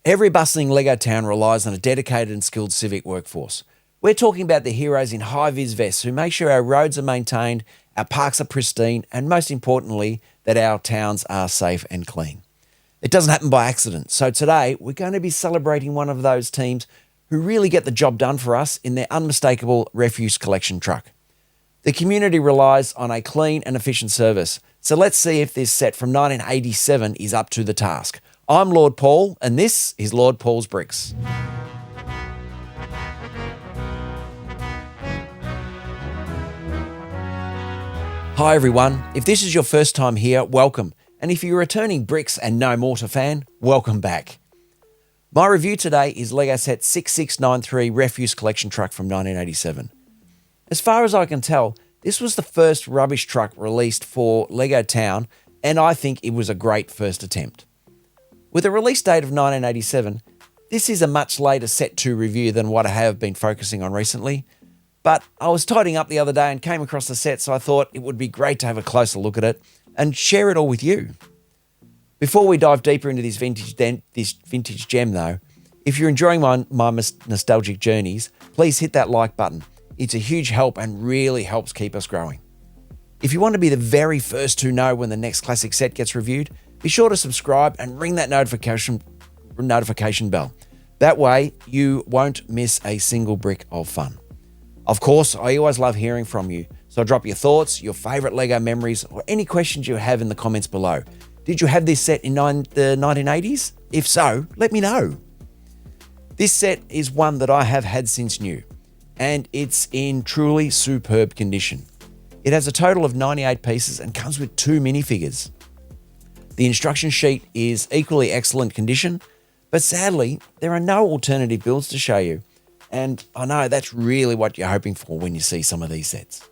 Every bustling LEGO town relies on a dedicated and skilled civic workforce. We're talking about the heroes in high-vis vests who make sure our roads are maintained, our parks are pristine, and most importantly, that our towns are safe and clean. It doesn't happen by accident. So today, we're going to be celebrating one of those teams who really get the job done for us in their unmistakable refuse collection truck. The community relies on a clean and efficient service. So let's see if this set from 1987 is up to the task. I'm Lord Paul, and this is Lord Paul's Bricks. Hi everyone, if this is your first time here, welcome. And if you're a returning Bricks and No Mortar fan, welcome back. My review today is LEGO Set 6693 Refuse Collection Truck from 1987. As far as I can tell, this was the first rubbish truck released for LEGO Town, and I think it was a great first attempt. With a release date of 1987, this is a much later Set 2 review than what I have been focusing on recently, but I was tidying up the other day and came across the set, so I thought it would be great to have a closer look at it and share it all with you. Before we dive deeper into this vintage gem though, if you're enjoying my nostalgic journeys, please hit that like button. It's a huge help and really helps keep us growing. If you want to be the very first to know when the next classic set gets reviewed, be sure to subscribe and ring that notification bell. That way you won't miss a single brick of fun. Of course, I always love hearing from you, so drop your thoughts, your favourite LEGO memories, or any questions you have in the comments below. Did you have this set in the 1980s? If so, let me know. This set is one that I have had since new, and it's in truly superb condition. It has a total of 98 pieces and comes with 2 minifigures. The instruction sheet is equally excellent condition, but sadly, there are no alternative builds to show you. And I know that's really what you're hoping for when you see some of these sets.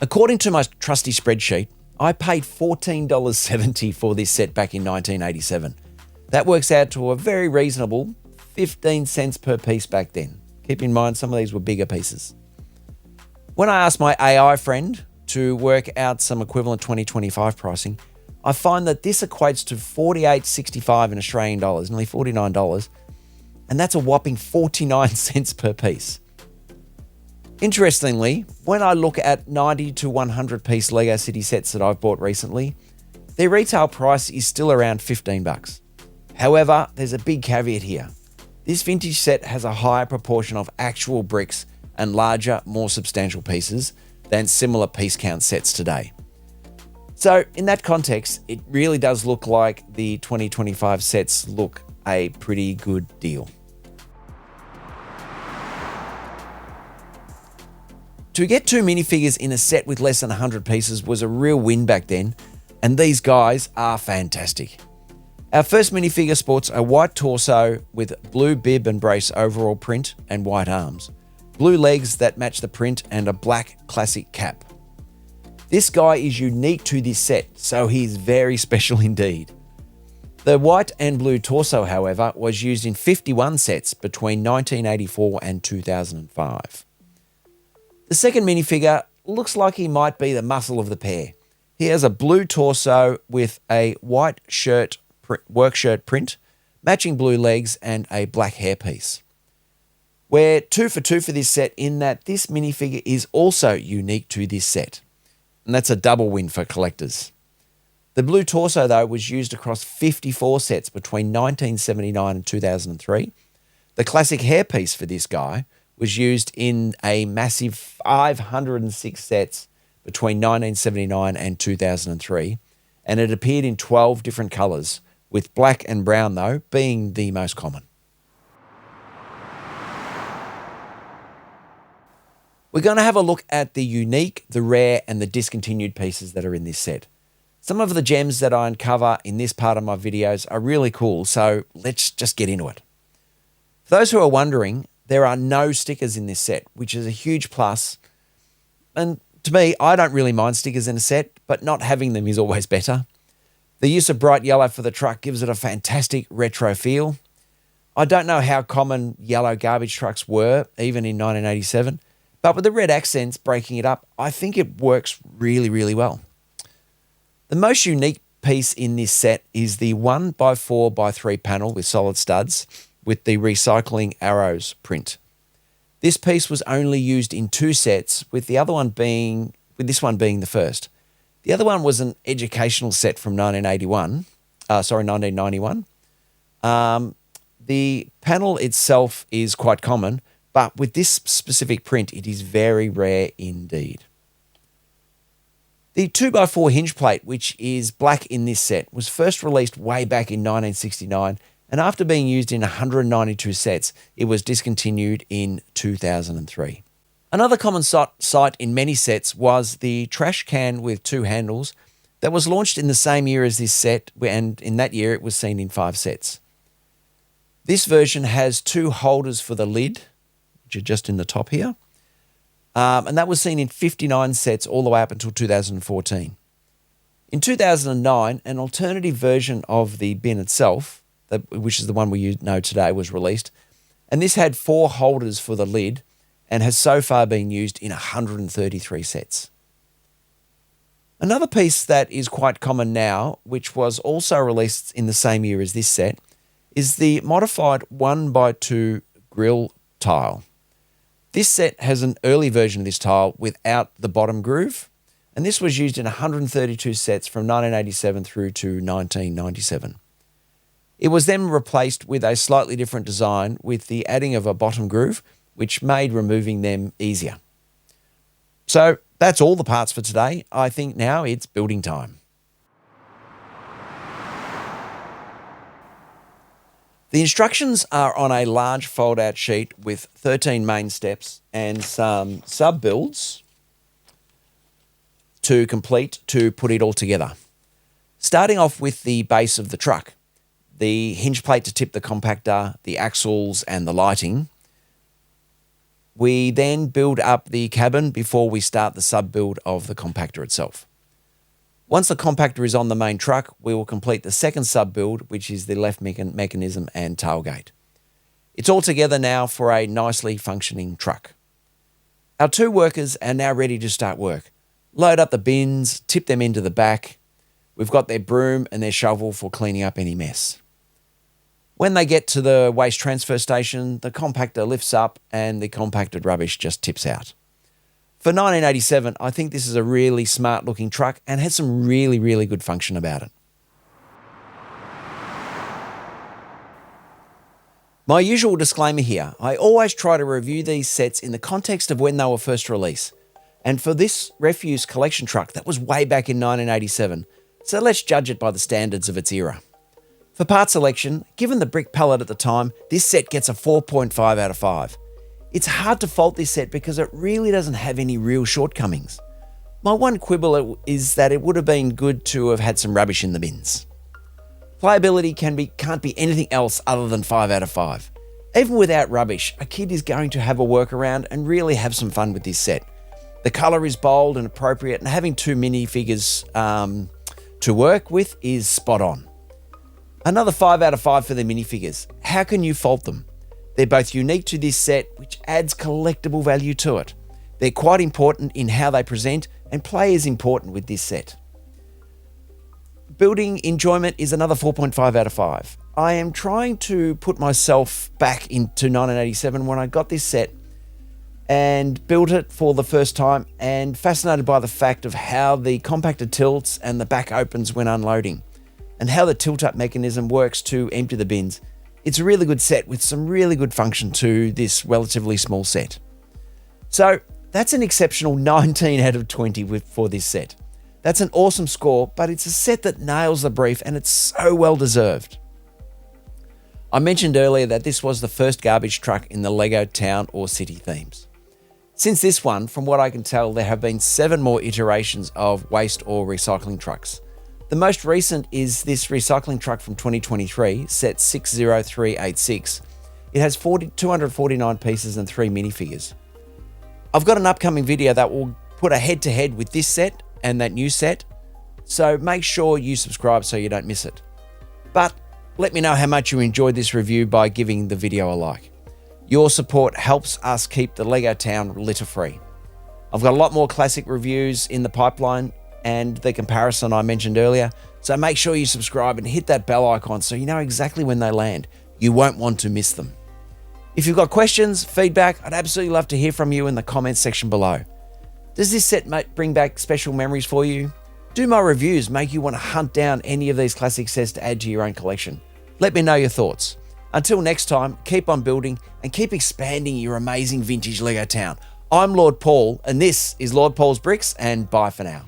According to my trusty spreadsheet, I paid $14.70 for this set back in 1987. That works out to a very reasonable 15 cents per piece back then. Keep in mind, some of these were bigger pieces. When I asked my AI friend to work out some equivalent 2025 pricing, I find that this equates to $48.65 in Australian dollars, nearly $49, and that's a whopping 49 cents per piece. Interestingly, when I look at 90 to 100 piece LEGO City sets that I've bought recently, their retail price is still around $15. However, there's a big caveat here. This vintage set has a higher proportion of actual bricks and larger, more substantial pieces than similar piece count sets today. So in that context, it really does look like the 2025 sets look a pretty good deal. To get 2 minifigures in a set with less than 100 pieces was a real win back then, and these guys are fantastic. Our first minifigure sports a white torso with blue bib and brace overall print and white arms, blue legs that match the print, and a black classic cap. This guy is unique to this set, so he's very special indeed. The white and blue torso, however, was used in 51 sets between 1984 and 2005. The second minifigure looks like he might be the muscle of the pair. He has a blue torso with a white work shirt print, matching blue legs, and a black hairpiece. We're 2 for 2 for this set in that this minifigure is also unique to this set. And that's a double win for collectors. The blue torso, though, was used across 54 sets between 1979 and 2003. The classic hairpiece for this guy was used in a massive 506 sets between 1979 and 2003, and it appeared in 12 different colours, with black and brown, though, being the most common. We're going to have a look at the unique, the rare, and the discontinued pieces that are in this set. Some of the gems that I uncover in this part of my videos are really cool, so let's just get into it. For those who are wondering, there are no stickers in this set, which is a huge plus. And to me, I don't really mind stickers in a set, but not having them is always better. The use of bright yellow for the truck gives it a fantastic retro feel. I don't know how common yellow garbage trucks were, even in 1987, but with the red accents breaking it up, I think it works really, really well. The most unique piece in this set is the 1x4x3 panel with solid studs with the recycling arrows print. This piece was only used in 2 sets, with this one being the first. The other one was an educational set from 1991. The panel itself is quite common, but with this specific print, it is very rare indeed. The 2x4 hinge plate, which is black in this set, was first released way back in 1969, and after being used in 192 sets, it was discontinued in 2003. Another common sight in many sets was the trash can with 2 handles that was launched in the same year as this set, and in that year it was seen in 5 sets. This version has 2 holders for the lid, which are just in the top here, and that was seen in 59 sets all the way up until 2014. In 2009, an alternative version of the bin itself, which is the one we know today, was released, and this had 4 holders for the lid and has so far been used in 133 sets. Another piece that is quite common now, which was also released in the same year as this set, is the modified 1x2 grill tile. This set has an early version of this tile without the bottom groove, and this was used in 132 sets from 1987 through to 1997. It was then replaced with a slightly different design with the adding of a bottom groove, which made removing them easier. So that's all the parts for today. I think now it's building time. The instructions are on a large fold-out sheet with 13 main steps and some sub-builds to complete to put it all together. Starting off with the base of the truck, the hinge plate to tip the compactor, the axles and the lighting. We then build up the cabin before we start the sub-build of the compactor itself. Once the compactor is on the main truck, we will complete the second sub-build, which is the left mechanism and tailgate. It's all together now for a nicely functioning truck. Our 2 workers are now ready to start work. Load up the bins, tip them into the back. We've got their broom and their shovel for cleaning up any mess. When they get to the waste transfer station, the compactor lifts up and the compacted rubbish just tips out. For 1987, I think this is a really smart looking truck and has some really, really good function about it. My usual disclaimer here, I always try to review these sets in the context of when they were first released. And for this refuse collection truck, that was way back in 1987. So let's judge it by the standards of its era. For part selection, given the brick palette at the time, this set gets a 4.5 out of 5. It's hard to fault this set because it really doesn't have any real shortcomings. My one quibble is that it would have been good to have had some rubbish in the bins. Playability can't be anything else other than 5 out of 5. Even without rubbish, a kid is going to have a workaround and really have some fun with this set. The colour is bold and appropriate, and having 2 minifigures to work with is spot on. Another 5 out of 5 for the minifigures. How can you fault them? They're both unique to this set, which adds collectible value to it. They're quite important in how they present, and play is important with this set. Building enjoyment is another 4.5 out of 5. I am trying to put myself back into 1987 when I got this set and built it for the first time, and fascinated by the fact of how the compactor tilts and the back opens when unloading, and how the tilt-up mechanism works to empty the bins. It's a really good set with some really good function to this relatively small set. So that's an exceptional 19 out of 20 for this set. That's an awesome score, but it's a set that nails the brief and it's so well deserved. I mentioned earlier that this was the first garbage truck in the LEGO town or city themes. Since this one, from what I can tell, there have been 7 more iterations of waste or recycling trucks. The most recent is this recycling truck from 2023, set 60386. It has 249 pieces and 3 minifigures. I've got an upcoming video that will put a head-to-head with this set and that new set, so make sure you subscribe so you don't miss it. But let me know how much you enjoyed this review by giving the video a like. Your support helps us keep the LEGO town litter-free. I've got a lot more classic reviews in the pipeline and the comparison I mentioned earlier, So make sure you subscribe and hit that bell icon so you know exactly when they land. You won't want to miss them. If you've got questions, feedback, I'd absolutely love to hear from you in the comments section below. Does this set bring back special memories for you? Do my reviews make you want to hunt down any of these classic sets to add to your own collection? Let me know your thoughts. Until next time, keep on building and keep expanding your amazing vintage Lego town. I'm Lord Paul, and this is Lord Paul's Bricks, and bye for now.